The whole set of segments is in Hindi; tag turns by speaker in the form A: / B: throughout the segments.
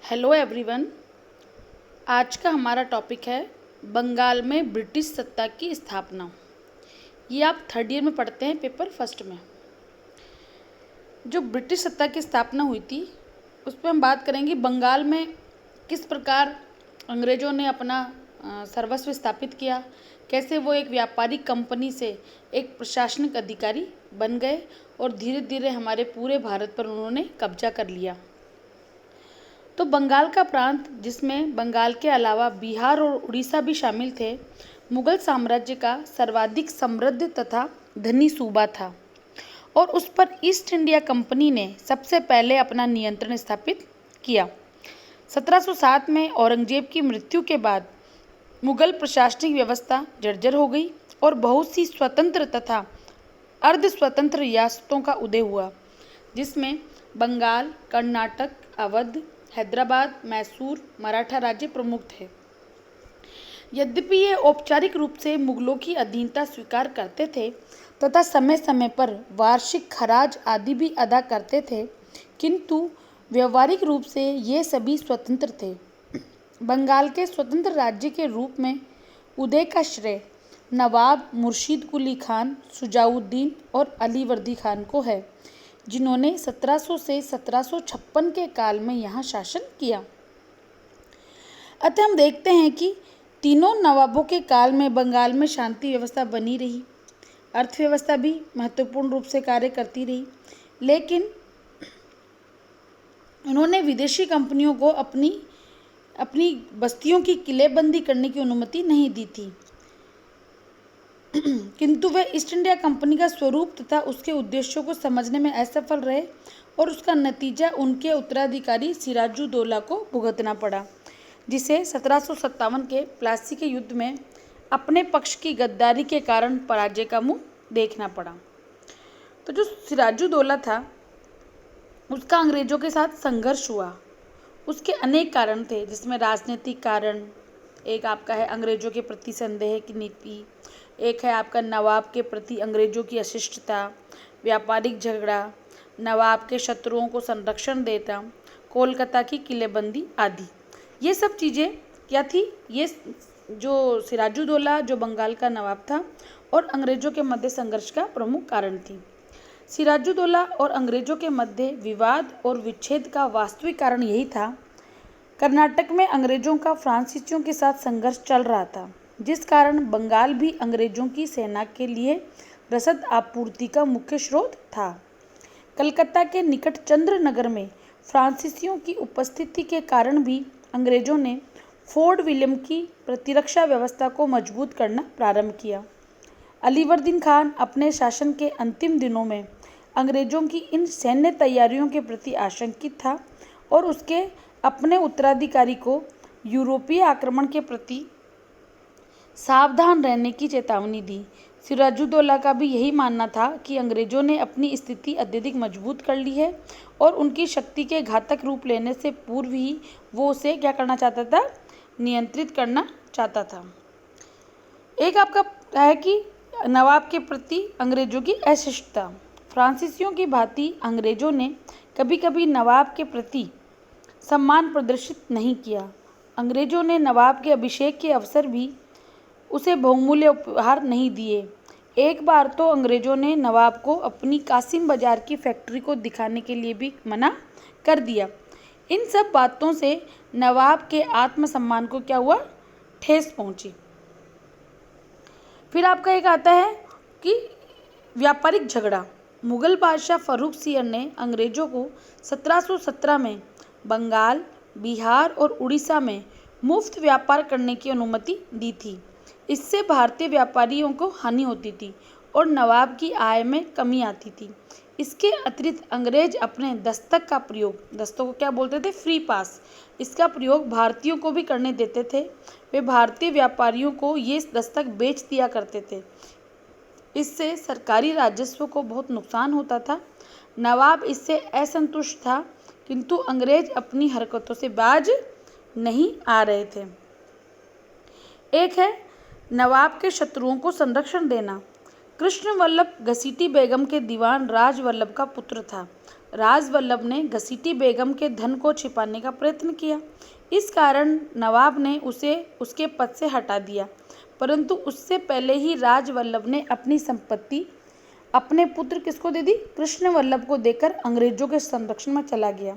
A: Hello everyone. आज का हमारा टॉपिक है बंगाल में ब्रिटिश सत्ता की स्थापना। ये आप थर्ड ईयर में पढ़ते हैं, पेपर फर्स्ट में। जो ब्रिटिश सत्ता की स्थापना हुई थी उस पर हम बात करेंगे। बंगाल में किस प्रकार अंग्रेज़ों ने अपना सर्वस्व स्थापित किया, कैसे वो एक व्यापारिक कंपनी से एक प्रशासनिक अधिकारी बन गए और धीरे धीरे हमारे पूरे भारत पर उन्होंने कब्जा कर लिया। तो बंगाल का प्रांत, जिसमें बंगाल के अलावा बिहार और उड़ीसा भी शामिल थे, मुगल साम्राज्य का सर्वाधिक समृद्ध तथा धनी सूबा था और उस पर ईस्ट इंडिया कंपनी ने सबसे पहले अपना नियंत्रण स्थापित किया। 1707 में औरंगजेब की मृत्यु के बाद मुगल प्रशासनिक व्यवस्था जर्जर हो गई और बहुत सी स्वतंत्र तथा अर्ध स्वतंत्र रियासतों का उदय हुआ, जिसमें बंगाल, कर्नाटक, अवध, हैदराबाद, मैसूर, मराठा राज्य प्रमुख थे। यद्यपि ये औपचारिक रूप से मुगलों की अधीनता स्वीकार करते थे तथा समय समय पर वार्षिक खराज आदि भी अदा करते थे, किंतु व्यवहारिक रूप से ये सभी स्वतंत्र थे। बंगाल के स्वतंत्र राज्य के रूप में उदय का श्रेय नवाब मुर्शीद कुली खान, शुजाउद्दीन और अलीवर्दी खान को है, जिन्होंने 1700 से 1756 के काल में यहाँ शासन किया। अतः हम देखते हैं कि तीनों नवाबों के काल में बंगाल में शांति व्यवस्था बनी रही, अर्थव्यवस्था भी महत्वपूर्ण रूप से कार्य करती रही, लेकिन उन्होंने विदेशी कंपनियों को अपनी बस्तियों की किलेबंदी करने की अनुमति नहीं दी थी, किंतु वे ईस्ट इंडिया कंपनी का स्वरूप तथा उसके उद्देश्यों को समझने में असफल रहे और उसका नतीजा उनके उत्तराधिकारी सिराजुद्दौला को भुगतना पड़ा, जिसे 1757 के प्लासी के युद्ध में अपने पक्ष की गद्दारी के कारण पराजय का मुंह देखना पड़ा। तो जो सिराजुद्दौला था, उसका अंग्रेजों के साथ संघर्ष हुआ। उसके अनेक कारण थे, जिसमें राजनीतिक कारण, एक आपका है अंग्रेजों के प्रति संदेह की नीति, एक है आपका नवाब के प्रति अंग्रेजों की अशिष्टता, व्यापारिक झगड़ा, नवाब के शत्रुओं को संरक्षण देना, कोलकाता की किलेबंदी आदि। ये सब चीज़ें क्या थी? ये जो सिराजुद्दौला जो बंगाल का नवाब था और अंग्रेजों के मध्य संघर्ष का प्रमुख कारण थी। सिराजुद्दौला और अंग्रेजों के मध्य विवाद और विच्छेद का वास्तविक कारण यही था। कर्नाटक में अंग्रेजों का फ्रांसीसियों के साथ संघर्ष चल रहा था, जिस कारण बंगाल भी अंग्रेजों की सेना के लिए रसद आपूर्ति का मुख्य स्रोत था। कलकत्ता के निकट चंद्रनगर में फ्रांसीसियों की उपस्थिति के कारण भी अंग्रेजों ने फोर्ट विलियम की प्रतिरक्षा व्यवस्था को मजबूत करना प्रारंभ किया। अलीवर्दीन खान अपने शासन के अंतिम दिनों में अंग्रेजों की इन सैन्य तैयारियों के प्रति आशंकित था और उसके अपने उत्तराधिकारी को यूरोपीय आक्रमण के प्रति सावधान रहने की चेतावनी दी। सिराजुद्दौला का भी यही मानना था कि अंग्रेजों ने अपनी स्थिति अत्यधिक मजबूत कर ली है और उनकी शक्ति के घातक रूप लेने से पूर्व ही वो उसे क्या करना चाहता था? नियंत्रित करना चाहता था। एक आपका है कि नवाब के प्रति अंग्रेजों की अशिष्टता। फ्रांसीसियों की भांति अंग्रेजों ने कभी कभी नवाब के प्रति सम्मान प्रदर्शित नहीं किया। अंग्रेजों ने नवाब के अभिषेक के अवसर भी उसे बहुमूल्य उपहार नहीं दिए। एक बार तो अंग्रेजों ने नवाब को अपनी कासिम बाजार की फैक्ट्री को दिखाने के लिए भी मना कर दिया। इन सब बातों से नवाब के आत्मसम्मान को क्या हुआ? ठेस पहुंची। फिर आपका एक आता है कि व्यापारिक झगड़ा। मुगल बादशाह फर्रुख सियर ने अंग्रेजों को 1717 में बंगाल, बिहार और उड़ीसा में मुफ्त व्यापार करने की अनुमति दी थी। इससे भारतीय व्यापारियों को हानि होती थी और नवाब की आय में कमी आती थी। इसके अतिरिक्त अंग्रेज अपने दस्तक का प्रयोग, दस्तों को क्या बोलते थे? फ्री पास, इसका प्रयोग भारतीयों को भी करने देते थे। वे भारतीय व्यापारियों को ये दस्तक बेच दिया करते थे। इससे सरकारी राजस्व को बहुत नुकसान होता था। नवाब इससे असंतुष्ट था, किंतु अंग्रेज अपनी हरकतों से बाज नहीं आ रहे थे। एक है नवाब के शत्रुओं को संरक्षण देना। कृष्ण वल्लभ घसीटी बेगम के दीवान राज वल्लभ का पुत्र था। राजवल्लभ ने घसीटी बेगम के धन को छिपाने का प्रयत्न किया। इस कारण नवाब ने उसे उसके पद से हटा दिया, परंतु उससे पहले ही राजवल्लभ ने अपनी संपत्ति अपने पुत्र किसको दे दी? कृष्णवल्लभ को देकर अंग्रेजों के संरक्षण में चला गया।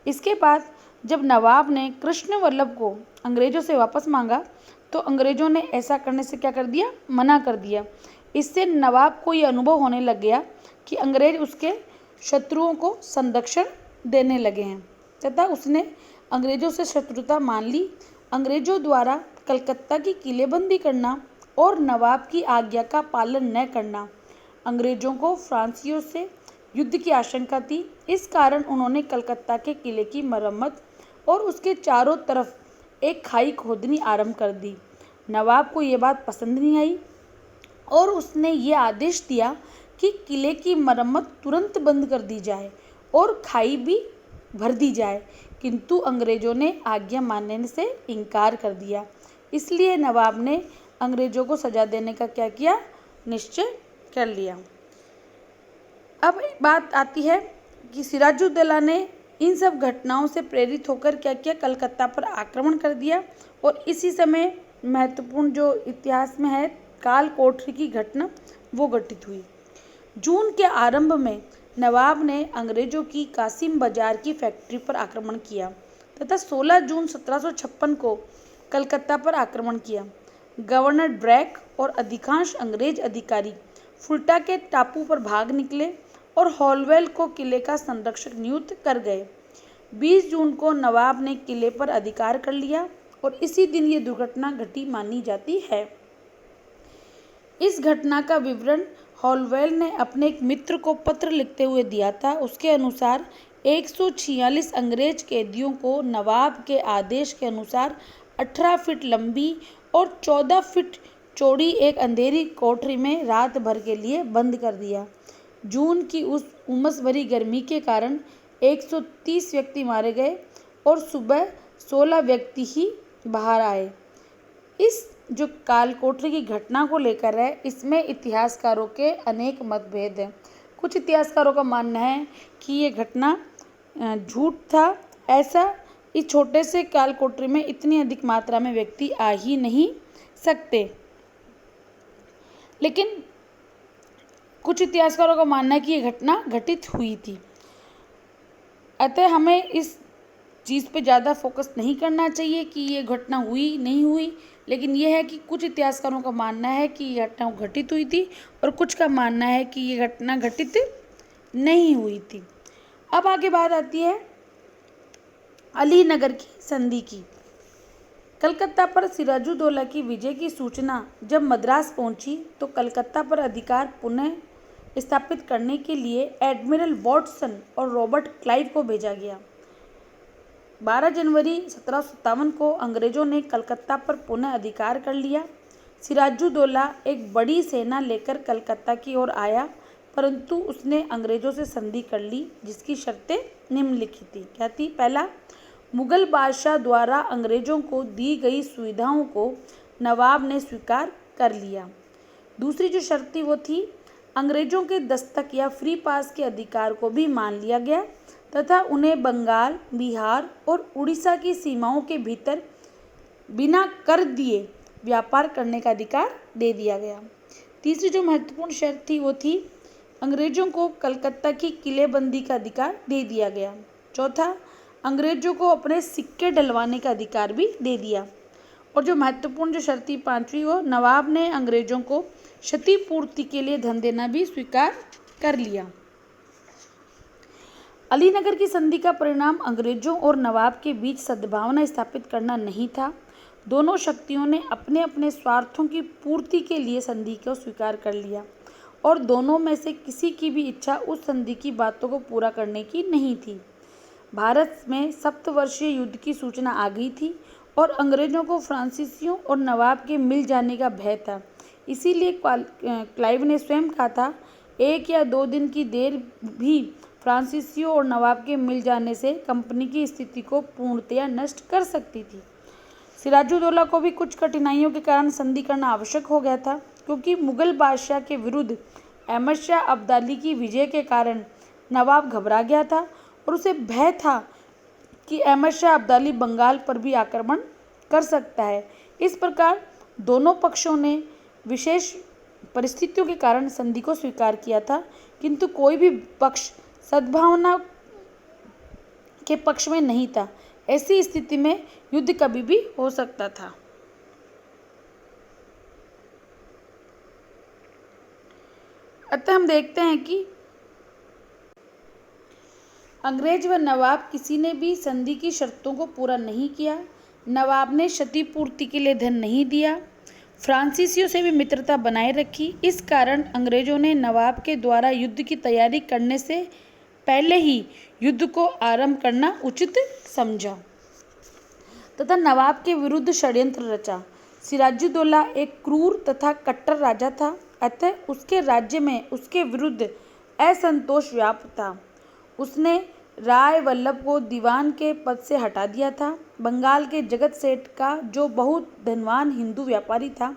A: इसके बाद जब नवाब ने कृष्णवल्लभ को अंग्रेजों से वापस मांगा तो अंग्रेजों ने ऐसा करने से क्या कर दिया? मना कर दिया। इससे नवाब को ये अनुभव होने लग गया कि अंग्रेज उसके शत्रुओं को संरक्षण देने लगे हैं तथा उसने अंग्रेजों से शत्रुता मान ली। अंग्रेजों द्वारा कलकत्ता की किलेबंदी करना और नवाब की आज्ञा का पालन न करना, अंग्रेजों को फ्रांसीसियों से युद्ध की आशंका थी। इस कारण उन्होंने कलकत्ता के किले की मरम्मत और उसके चारों तरफ एक खाई खोदनी आरंभ कर दी। नवाब को ये बात पसंद नहीं आई और उसने ये आदेश दिया कि किले की मरम्मत तुरंत बंद कर दी जाए और खाई भी भर दी जाए, किंतु अंग्रेजों ने आज्ञा मानने से इनकार कर दिया। इसलिए नवाब ने अंग्रेजों को सजा देने का क्या किया? निश्चय कर लिया। अब बात आती है कि सिराजुद्दौला ने इन सब घटनाओं से प्रेरित होकर क्या किया? कलकत्ता पर आक्रमण कर दिया। और इसी समय महत्वपूर्ण जो इतिहास में है काल कोठरी की घटना वो घटित हुई। जून के आरंभ में नवाब ने अंग्रेजों की कासिम बाजार की फैक्ट्री पर आक्रमण किया तथा 16 जून 1756 को कलकत्ता पर आक्रमण किया। गवर्नर ब्रैक और अधिकांश अंग्रेज अधिकारी फुल्टा के टापू पर भाग निकले और हॉलवेल को किले का संरक्षक नियुक्त कर गए। 20 जून को नवाब ने किले पर अधिकार कर लिया और इसी दिन ये दुर्घटना घटी मानी जाती है। इस घटना का विवरण हॉलवेल ने अपने एक मित्र को पत्र लिखते हुए दिया था। उसके अनुसार 146 अंग्रेज कैदियों को नवाब के आदेश के अनुसार 18 फीट लंबी और 14 फीट चौड़ी एक अंधेरी कोठरी में रात भर के लिए बंद कर दिया। जून की उस उमस भरी गर्मी के कारण 130 व्यक्ति मारे गए और सुबह 16 व्यक्ति ही बाहर आए। इस जो काल कोठरी की घटना को लेकर है, इसमें इतिहासकारों के अनेक मतभेद हैं। कुछ इतिहासकारों का मानना है कि ये घटना झूठ था। ऐसा इस छोटे से काल कोठरी में इतनी अधिक मात्रा में व्यक्ति आ ही नहीं सकते, लेकिन कुछ इतिहासकारों का मानना है कि ये घटना घटित हुई थी। अतः हमें इस चीज़ पे ज़्यादा फोकस नहीं करना चाहिए कि ये घटना हुई नहीं हुई, लेकिन ये है कि कुछ इतिहासकारों का मानना है कि ये घटना घटित हुई थी और कुछ का मानना है कि ये घटना घटित नहीं हुई थी। अब आगे बात आती है अलीनगर की संधि की। कलकत्ता पर सिराजुद्दौला की विजय की सूचना जब मद्रास पहुंची तो कलकत्ता पर अधिकार पुनः स्थापित करने के लिए एडमिरल वॉटसन और रॉबर्ट क्लाइव को भेजा गया। 12 जनवरी 1757 को अंग्रेजों ने कलकत्ता पर पुनः अधिकार कर लिया। सिराजुद्दौला एक बड़ी सेना लेकर कलकत्ता की ओर आया, परंतु उसने अंग्रेजों से संधि कर ली जिसकी शर्तें निम्नलिखित थी। क्या थी? पहला, मुगल बादशाह द्वारा अंग्रेजों को दी गई सुविधाओं को नवाब ने स्वीकार कर लिया। दूसरी जो शर्त थी वो थी अंग्रेजों के दस्तक या फ्री पास के अधिकार को भी मान लिया गया तथा उन्हें बंगाल, बिहार और उड़ीसा की सीमाओं के भीतर बिना कर दिए व्यापार करने का अधिकार दे दिया गया। तीसरी जो महत्वपूर्ण शर्त थी वो थी अंग्रेजों को कलकत्ता की किलेबंदी का अधिकार दे दिया गया। चौथा, अंग्रेजों को अपने सिक्के डलवाने का अधिकार भी दे दिया। और जो महत्वपूर्ण जो शर्त थी पांचवी, वो नवाब ने अंग्रेजों को क्षतिपूर्ति के लिए धन देना भी स्वीकार कर लिया। अलीनगर की संधि का परिणाम अंग्रेजों और नवाब के बीच सद्भावना स्थापित करना नहीं था। दोनों शक्तियों ने अपने अपने स्वार्थों की पूर्ति के लिए संधि को स्वीकार कर लिया और दोनों में से किसी की भी इच्छा उस संधि की बातों को पूरा करने की नहीं थी। भारत में सप्तवर्षीय युद्ध की सूचना आ गई थी और अंग्रेजों को फ्रांसीसियों और नवाब के मिल जाने का भय था। इसीलिए क्लाइव ने स्वयं कहा था, 1 या 2 दिन की देर भी फ्रांसीसियों और नवाब के मिल जाने से कंपनी की स्थिति को पूर्णतया नष्ट कर सकती थी। सिराजुद्दौला को भी कुछ कठिनाइयों के कारण संधि करना आवश्यक हो गया था, क्योंकि मुगल बादशाह के विरुद्ध अहमद शाह अब्दाली की विजय के कारण नवाब घबरा गया था और उसे भय था कि अहमद शाह अब्दाली बंगाल पर भी आक्रमण कर सकता है। इस प्रकार दोनों पक्षों ने विशेष परिस्थितियों के कारण संधि को स्वीकार किया था, किंतु कोई भी पक्ष सद्भावना के पक्ष में नहीं था। ऐसी स्थिति में युद्ध कभी भी हो सकता था। अतः हम देखते हैं कि अंग्रेज व नवाब किसी ने भी संधि की शर्तों को पूरा नहीं किया। नवाब ने क्षतिपूर्ति के लिए धन नहीं दिया, फ्रांसीसियों से भी मित्रता बनाए रखी। इस कारण अंग्रेजों ने नवाब के द्वारा युद्ध की तैयारी करने से पहले ही युद्ध को आरंभ करना उचित समझा तथा नवाब के विरुद्ध षड्यंत्र रचा। सिराजुद्दौला एक क्रूर तथा कट्टर राजा था, अतः उसके राज्य में उसके विरुद्ध असंतोष व्याप्त था। उसने राय वल्लभ को दीवान के पद से हटा दिया था। बंगाल के जगत सेठ का, जो बहुत धनवान हिंदू व्यापारी था,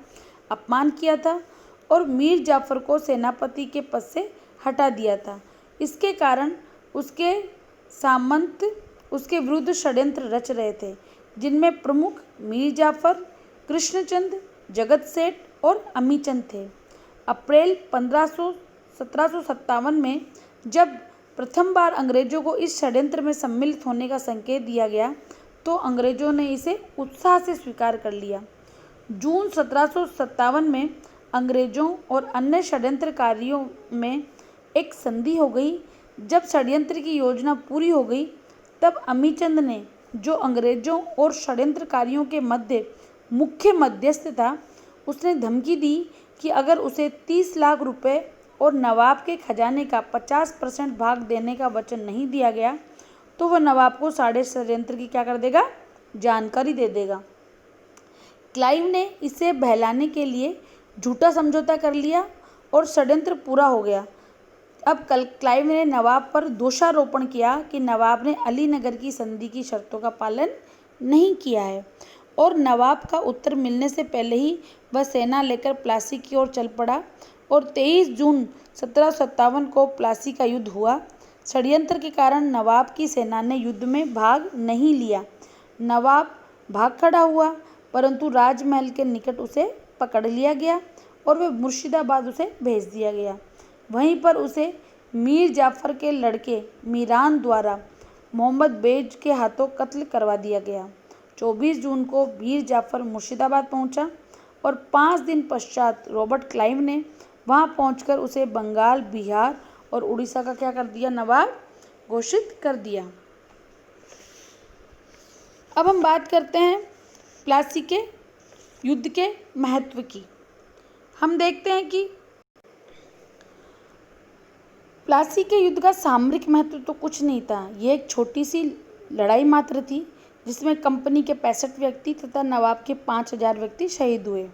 A: अपमान किया था और मीर जाफर को सेनापति के पद से हटा दिया था। इसके कारण उसके सामंत उसके विरुद्ध षड्यंत्र रच रहे थे, जिनमें प्रमुख मीर जाफर, कृष्णचंद, जगत सेठ और अमीचंद थे। अप्रैल 1757 में जब प्रथम बार अंग्रेजों को इस षड्यंत्र में सम्मिलित होने का संकेत दिया गया तो अंग्रेजों ने इसे उत्साह से स्वीकार कर लिया। जून 1757 में अंग्रेजों और अन्य षड्यंत्रकारियों में एक संधि हो गई। जब षड्यंत्र की योजना पूरी हो गई तब अमीचंद ने, जो अंग्रेजों और षड्यंत्रकारियों के मध्य मुख्य मध्यस्थ था, उसने धमकी दी कि अगर उसे 30 लाख रुपए और नवाब के खजाने का 50% भाग देने का वचन नहीं दिया गया तो वह नवाब को सारे षड्यंत्र की क्या कर देगा, जानकारी दे देगा। क्लाइव ने इसे बहलाने के लिए झूठा समझौता कर लिया और षड्यंत्र पूरा हो गया। अब क्लाइव ने नवाब पर दोषारोपण किया कि नवाब ने अलीनगर की संधि की शर्तों का पालन नहीं किया है और नवाब का उत्तर मिलने से पहले ही वह सेना लेकर प्लासी की ओर चल पड़ा और 23 जून 1757 को प्लासी का युद्ध हुआ। षड्यंत्र के कारण नवाब की सेना ने युद्ध में भाग नहीं लिया। नवाब भाग खड़ा हुआ, परंतु राजमहल के निकट उसे पकड़ लिया गया और वह मुर्शिदाबाद उसे भेज दिया गया। वहीं पर उसे मीर जाफर के लड़के मीरान द्वारा मोहम्मद बेज के हाथों कत्ल करवा दिया गया। 24 जून को मीर जाफर मुर्शिदाबाद पहुंचा और 5 दिन पश्चात रॉबर्ट क्लाइव ने वहां पहुंचकर उसे बंगाल, बिहार और उड़ीसा का क्या कर दिया, नवाब घोषित कर दिया। अब हम बात करते हैं प्लासी के युद्ध के महत्व की। हम देखते हैं कि प्लासी के युद्ध का सामरिक महत्व तो कुछ नहीं था। यह एक छोटी सी लड़ाई मात्र थी जिसमें कंपनी के 65 व्यक्ति तथा नवाब के 5000 व्यक्ति शहीद हुए।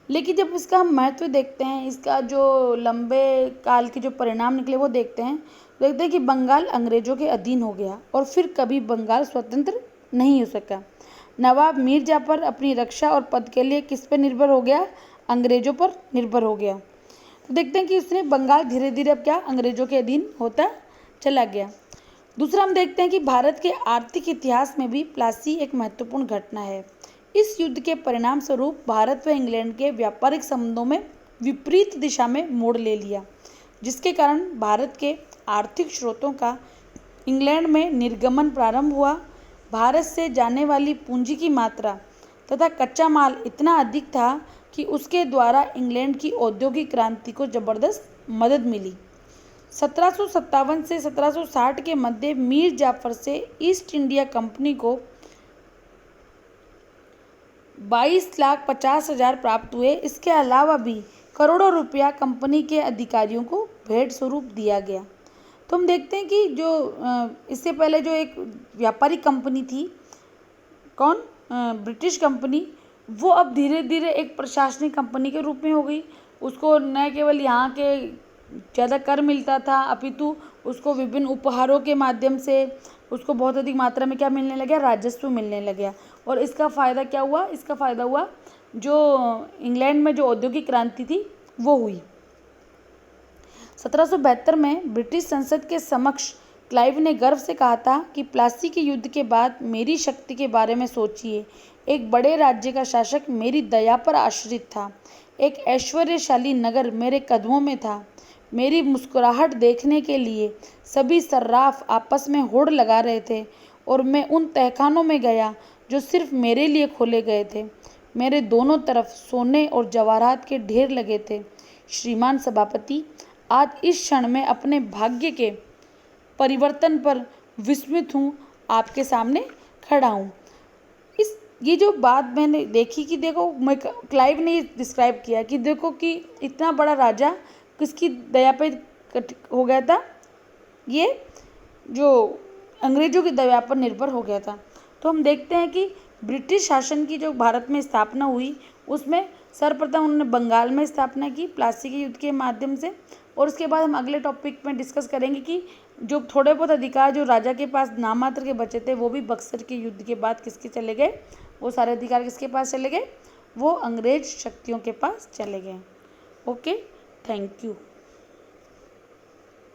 A: लेकिन जब इसका हम महत्व देखते हैं, इसका जो लंबे काल के जो परिणाम निकले वो देखते हैं कि बंगाल अंग्रेजों के अधीन हो गया और फिर कभी बंगाल स्वतंत्र नहीं हो सका। नवाब मीर जाफर अपनी रक्षा और पद के लिए किस पर निर्भर हो गया, अंग्रेजों पर निर्भर हो गया। तो देखते हैं कि उसने बंगाल धीरे धीरे अब क्या अंग्रेजों के अधीन होता चला गया। दूसरा हम देखते हैं कि भारत के आर्थिक इतिहास में भी प्लासी एक महत्वपूर्ण घटना है। इस युद्ध के परिणाम स्वरूप भारत व इंग्लैंड के व्यापारिक संबंधों में विपरीत दिशा में मोड़ ले लिया, जिसके कारण भारत के आर्थिक स्रोतों का इंग्लैंड में निर्गमन प्रारंभ हुआ। भारत से जाने वाली पूंजी की मात्रा तथा कच्चा माल इतना अधिक था कि उसके द्वारा इंग्लैंड की औद्योगिक क्रांति को जबरदस्त मदद मिली। 1757 से 1760 के मध्य मीर जाफर से ईस्ट इंडिया कंपनी को 22,50,000 प्राप्त हुए। इसके अलावा भी करोड़ों रुपया कंपनी के अधिकारियों को भेंट स्वरूप दिया गया। तो हम देखते हैं कि जो इससे पहले जो एक व्यापारिक कंपनी थी, कौन, ब्रिटिश कंपनी, वो अब धीरे धीरे एक प्रशासनिक कंपनी के रूप में हो गई। उसको न केवल यहाँ के ज़्यादा कर मिलता था, अपितु उसको विभिन्न उपहारों के माध्यम से उसको बहुत अधिक मात्रा में क्या मिलने लगा, राजस्व मिलने लगा। और इसका फ़ायदा क्या हुआ, इसका फ़ायदा हुआ जो इंग्लैंड में जो औद्योगिक क्रांति थी वो हुई। 1772 में ब्रिटिश संसद के समक्ष क्लाइव ने गर्व से कहा था कि प्लासी के युद्ध के बाद मेरी शक्ति के बारे में सोचिए। एक बड़े राज्य का शासक मेरी दया पर आश्रित था। एक ऐश्वर्यशाली नगर मेरे कदमों में था। मेरी मुस्कुराहट देखने के लिए सभी सर्राफ आपस में होड़ लगा रहे थे और मैं उन तहखानों में गया जो सिर्फ मेरे लिए खोले गए थे। मेरे दोनों तरफ सोने और जवाहरात के ढेर लगे थे। श्रीमान सभापति, आज इस क्षण में अपने भाग्य के परिवर्तन पर विस्मित हूँ, आपके सामने खड़ा हूँ। ये जो बात मैंने देखी कि देखो, मैं क्लाइव ने डिस्क्राइब किया कि देखो कि इतना बड़ा राजा किसकी दया पे हो गया था, ये जो अंग्रेजों की दया पर निर्भर हो गया था। तो हम देखते हैं कि ब्रिटिश शासन की जो भारत में स्थापना हुई उसमें सर्वप्रथम उन्होंने बंगाल में स्थापना की प्लासी के युद्ध के माध्यम से। और उसके बाद हम अगले टॉपिक में डिस्कस करेंगे कि जो थोड़े बहुत अधिकार जो राजा के पास नाम मात्र के बचे थे वो भी बक्सर के युद्ध के बाद किसके चले गए, वो सारे अधिकार किसके पास चले गए, वो अंग्रेज शक्तियों के पास चले गए। Okay, thank you.